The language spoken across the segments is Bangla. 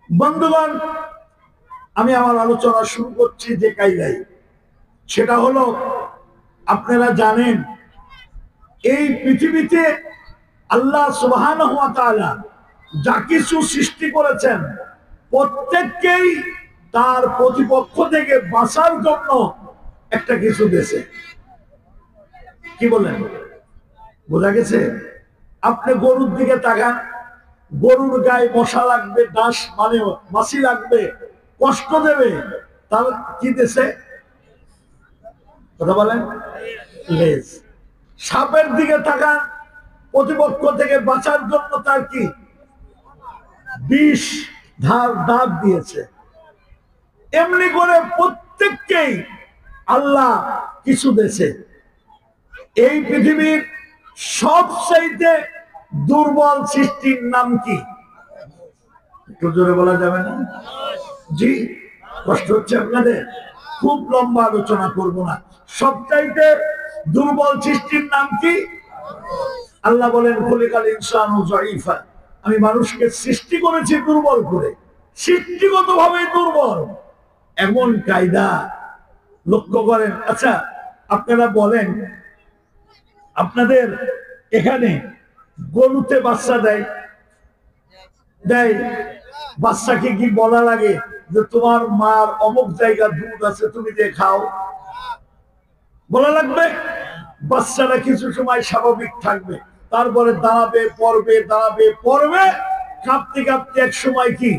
বন্ধুগণ, আমি আমার আলোচনা শুরু করছি যে কায়দায়, সেটা হলো আপনারা জানেন এই পৃথিবীতে আল্লাহ সুবহানাহু ওয়া তাআলা যা কিছু সৃষ্টি করেছেন প্রত্যেককেই তার প্রতিপক্ষ থেকে বাঁচার জন্য একটা কিছু দিয়েছে। কি বলেন, বোঝা গেছে? আপনি গরুর দিকে তাকান, গরুর গায়ে মশা লাগবে, ডাস মানে মাছি লাগবে, কষ্ট দেবে, তার কি দেশে কথা বলেন? লেজ। সাপের দিকে তাকান, প্রতিপক্ষ থেকে বাঁচার জন্য তার কি বিষ ধার দাঁত দিয়েছে। এমনি করে প্রত্যেককেই আল্লাহ কিছু দেশে। এই পৃথিবীর সবচাইতে দুর্বল সৃষ্টির নাম কি? একটু জোরে বলা যাবে না? জি, কষ্ট হচ্ছে আপনাদের? খুব লম্বা আলোচনা করব না। সবচাইতে দুর্বল সৃষ্টির নাম কি? আল্লাহ বলেন খুলিকাল ইনসানু যায়ীফা, আমি মানুষকে সৃষ্টি করেছি দুর্বল করে, সৃষ্টিগত ভাবে দুর্বল। এমন কায়দা লক্ষ্য করেন। আচ্ছা, আপনারা বলেন, আপনাদের এখানে গরুতে বাচ্চা দেয় দেয় বাচ্চাকে কি বলা লাগে যে তোমার মার অমুক জায়গার দুধ আছে, তুমি যে খাও? বলা লাগবে? বাচ্চারা কিছু সময় স্বাভাবিক থাকবে, তারপরে দাঁড়াবে পড়বে, দাঁড়াবে পড়বে, কাঁপতে কাঁপতে এক সময় কি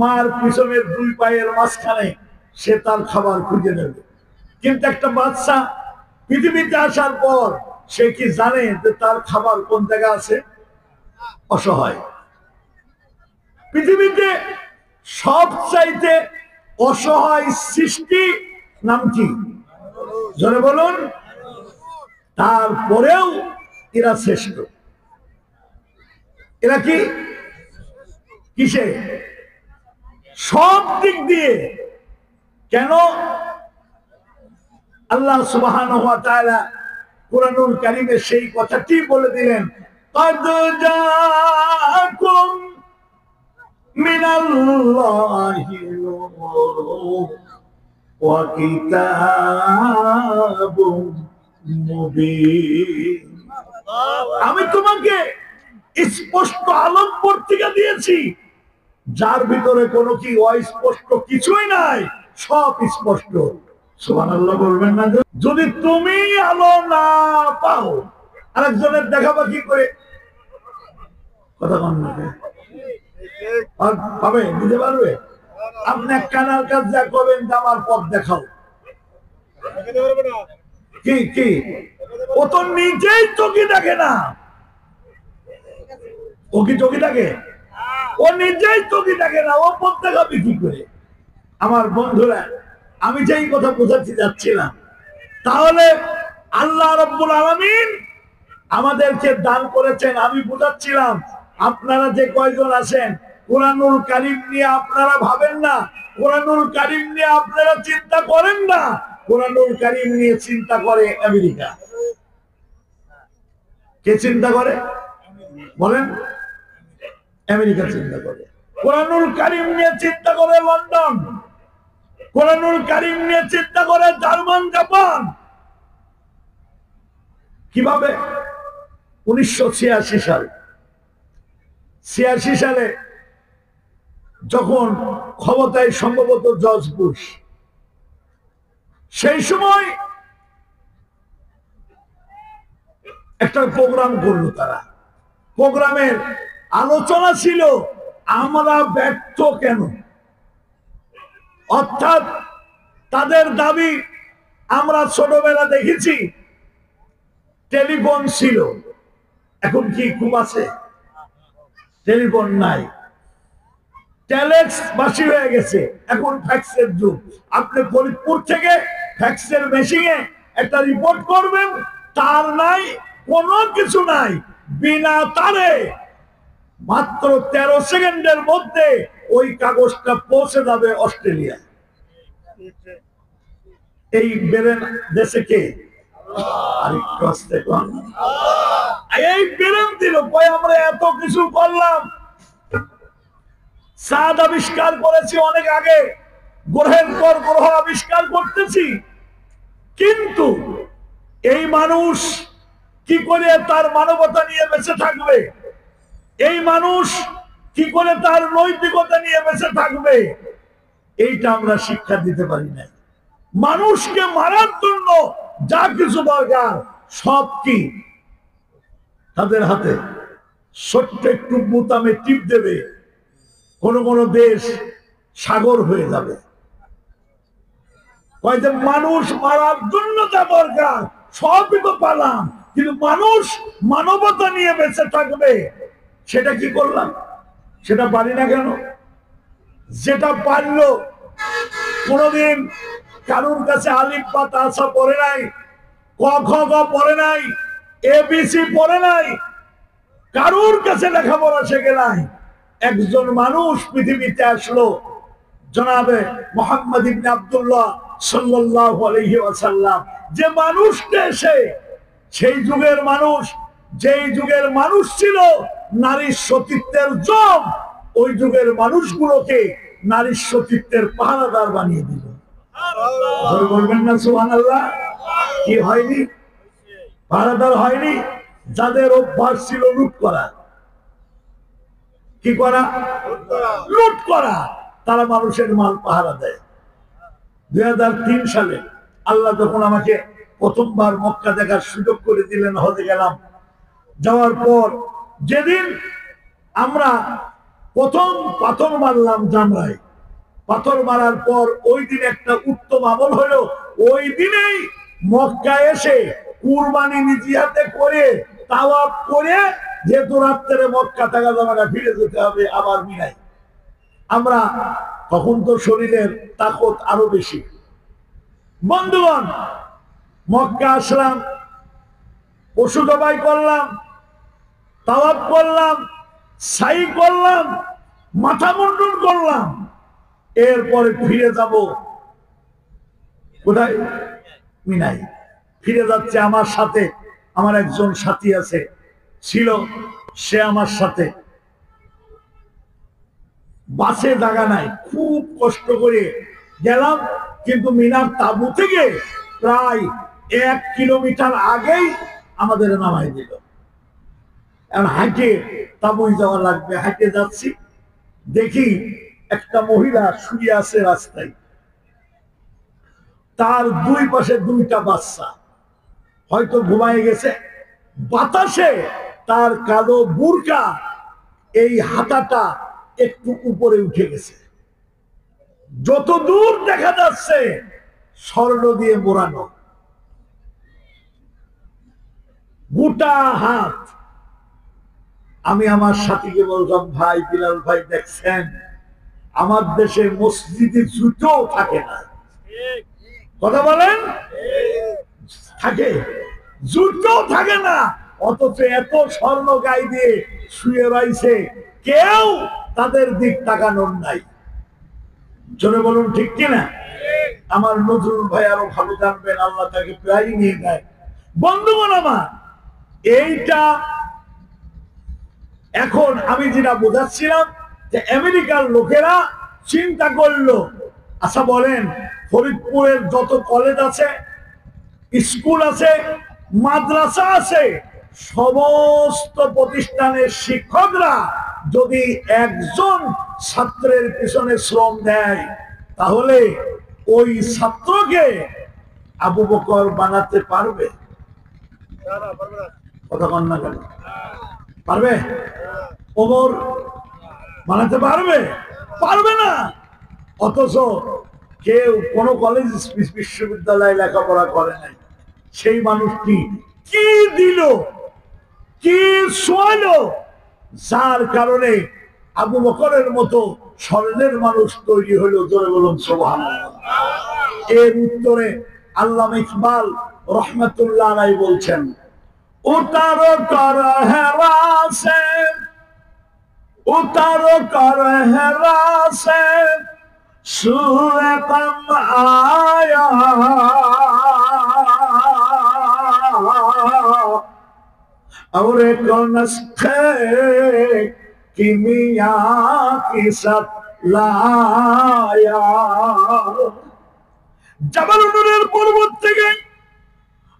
মার পিছনের দুই পায়ের মাঝখানে সে তার খাবার খুঁজে নেবে। কিন্তু একটা বাচ্চা পৃথিবীতে আসার পর সে কি জানে যে তার খাবার কোন জায়গায় আছে? অসহায়। পৃথিবীতে সবচাইতে অসহায় সৃষ্টি নাম কি? জোরে বলুন। তারপরেও এরা শ্রেষ্ঠ। এরা কি কিসে? সব দিক দিয়ে। কেন? আল্লাহ সুবহানাহু ওয়া তাআলা কুরআনুল কারীমে সেই কথাটি বলে দিলেন, قد جاءكم من الله نور وكتاب مبين। আমি তোমাকে স্পষ্ট আলোক পত্রিকা দিয়েছি, যার ভিতরে কোনো কি অস্পষ্ট কিছুই নাই, সব স্পষ্ট। সুবহানাল্লাহ বলবেন না? যদি তুমি আলো না পাও, আরেকজনের দেখাবা কি করে? কথা বল না, পাবে? দিতে পারবে? আপনি এক কানার কাজ যা করবেন, আমার পথ দেখাও, কি কি? ও তো নিজেই চোখে দেখে না। ও কি চোখে দেখে? ও নিজেই চোখে দেখে না, ও পথ দেখাবে কি করে? আমার বন্ধুরা, আমি যেই কথা বোঝাতে যাচ্ছিলাম, তাহলে আল্লাহ রাব্বুল আলামিন আমাদেরকে দান করেছেন। আমি বুঝাচ্ছিলাম, আপনারা যে কয়জন আছেন কুরআনুল কারীম নিয়ে আপনারা ভাবেন না, কুরআনুল কারীম নিয়ে আপনারা চিন্তা করেন না। কুরআনুল কারীম নিয়ে চিন্তা করে আমেরিকা। কে চিন্তা করে বলেন? আমেরিকা চিন্তা করে। কুরআনুল কারীম নিয়ে চিন্তা করে লন্ডন। কুরআনুল কারীম নিয়ে চিন্তা করে জার্মান, জাপান। কিভাবে? 1986 সাল, 86 সালে যখন ক্ষমতায় সম্ভবত জর্জ বুশ, সেই সময় একটা প্রোগ্রাম করলো তারা। প্রোগ্রামের আলোচনা ছিল আমরা ব্যর্থ কেন। অর্থাৎ তাদের দাবি, আমরা ছোটবেলা দেখেছি টেলিফোন ছিল, এখন কি খুব আছে? টেলিফোন নাই, টেলেক্স বাসি হয়ে গেছে, এখন ফ্যাক্সের যুগ। আপনি ফরিদপুর থেকে ফ্যাক্সের মেশিনে একটা রিপোর্ট করবেন, তার নাই, কোনো কিছু নাই, বিনা তারে মাত্র 13 সেকেন্ডের মধ্যে ওই কাগজটা পৌঁছে যাবে অস্ট্রেলিয়া। এই বেরেন দেশে কে? আরেকটু আসতে কম। এই বেরেন দিল, আমরা এত কিছু করলাম। চাঁদ আবিষ্কার করেছি অনেক আগে, গ্রহের পর গ্রহ আবিষ্কার করতেছি, কিন্তু এই মানুষ কি করে তার মানবতা নিয়ে বেঁচে থাকবে? এই মানুষ কি করে তার নৈতিকতা নিয়ে বেঁচে থাকবে? এইটা আমরা শিক্ষা দিতে পারি না। মানুষকে মারার জন্য যা কিছু দরকার সব কি তাদের হাতে। ছোট্ট একটু বোতামে টিপ দেবে, কোন কোন দেশ সাগর হয়ে যাবে। কয়েছে মানুষ মারার জন্য যা দরকার সবই তো পালাম, কিন্তু মানুষ মানবতা নিয়ে বেঁচে থাকবে সেটা কি করলাম? সেটা পারি না কেন? যেটা পারলো, কোনদিন কারুর কাছে আলিফ বা তাসা পড়ে নাই, ক খ গ পড়ে নাই, এবিসি পড়ে নাই, কারুর কাছে লেখাপড়া শেখে নাই। একজন মানুষ পৃথিবীতে আসলো, জনাবে মুহাম্মদ ইবনে আব্দুল্লাহ সাল্লাল্লাহু আলাইহি ওয়াসাল্লাম। যে মানুষটা এসে সেই যুগের মানুষ, যেই যুগের মানুষ ছিল নারীর সতীত্বের যুগ, ওই যুগের মানুষগুলোকে নারীর সতীত্বের পাহারাদার বানিয়ে দিল। বলবেন না সুবহানাল্লাহ? কি হয়নি? পাহারাদার হয়নি? যাদের অভ্যাস ছিল লুট করা, কি করা? লুট করা, তারা মানুষের মাল পাহারা দেয়। 2003 সালে আল্লাহ যখন আমাকে প্রথমবার মক্কা দেখার সুযোগ করে দিলেন, হজে গেলাম। যাওয়ার পর যেদিন আমরা প্রথম পাথর মারলাম জামরায়, পাথর মারার পর ওই দিন একটা উত্তম আমল হলো, ওই দিনেই মক্কা এসে কুরবানি নিজ হাতে করে তাওয়াফ করে, যেহেতু রাত্রে মক্কা থাকা যাবে না, ফিরে যেতে হবে আবার মিনায়। আমরা তখন তো শরীরের তাকত আরো বেশি। বন্ধুগণ, মক্কা আসলাম, পশু জবাই করলাম, তাওয়াফ করলাম, সাই করলাম, মাথা মুন্ডন করলাম, এরপরে ফিরে যাব কোথায়? মিনাই। ফিরে যাচ্ছে আমার সাথে আমার একজন সাথী আছে, ছিল, সে আমার সাথে। বাসে জায়গা নাই, খুব কষ্ট করে গেলাম, কিন্তু মিনার তাবু থেকে প্রায় 1 কিলোমিটার আগেই আমাদের নামাই দিল। এখন হাঁটে তাবুই যাওয়া লাগবে, হাঁটে যাচ্ছি, দেখি একটা মহিলা শুয়ে আছে রাস্তায়, তার দুই পাশে 2টা বাচ্চা, হয়তো ঘুমায় গেছে। বাতাসে তার কালো বুরকা এই হাতাটা একটু উপরে উঠে গেছে, যত দূর দেখা যাচ্ছে স্বর্ণ দিয়ে মোড়ানো, গোটা হাত। আমি আমার সাথীকে বললাম, ভাই বিলাল ভাই, দেখছেন আমার দেশে মসজিদে জুতো থাকে না। কথা বলেন, থাকে? জুতো থাকে না, অথচ এত স্বর্ণ গায়ে দিয়ে শুয়ে রয়েছে, কেউ তাদের দিক তাকানোর নাই। জোরে বলুন ঠিক কিনা? আমার নজরুল ভাই আরো ভালো জানবেন, আল্লাহ তাকে প্রায় নিয়ে দেয়। বন্ধুগণ আমার, এইটা এখন আমি যেটা বোঝাচ্ছিলাম, যে আমেরিকার লোকেরা চিন্তা করলো, আচ্ছা বলেন, ফরিদপুরের যত কলেজ আছে, স্কুল আছে, মাদ্রাসা আছে, সমস্ত প্রতিষ্ঠানের শিক্ষকরা যদি একজন ছাত্রের পিছনে শ্রম দেয়, তাহলে ওই ছাত্রকে আবু বকর বানাতে পারবে? কথা বল না কেন? পারবে? ওমর বানাতে পারবে? পারবে না। অথচ কেউ কোন কলেজ বিশ্ববিদ্যালয়ে লেখাপড়া করে নাই, সেই মানুষটি কি দিল, কি শোয়ালো, যার কারণে আবু বকরের মতো স্বর্ণের মানুষ তৈরি হলো। জোরে বলুন সুবহানাল্লাহ। এর উত্তরে আল্লামা ইকবাল রহমাতুল্লাহ আলাইহি বলছেন, উতারো কর হেরা সে, উতারো কর হেরা সে सूरह कम आया, और एक नस्खे किमिया की सतलाया। जबल नूरेर पर्वत থেকে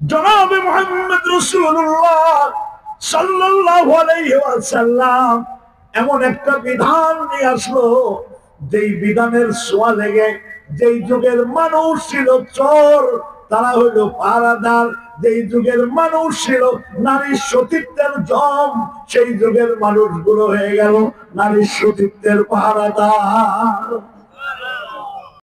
জনাবে মুহাম্মদ রাসূলুল্লাহ সাল্লাল্লাহু আলাইহি ওয়াসাল্লাম এমন একটা বিধান নিয়ে আসলো, যেই বিধানের ছোঁয়া লেগে যেই যুগের মানুষ ছিল চোর, তারা হইলো পাহারাদার। যেই যুগের মানুষ ছিল নারীর সতীত্বের জম, সেই যুগের মানুষগুলো হয়ে গেল নারীর সতীত্বের পাহারাদার।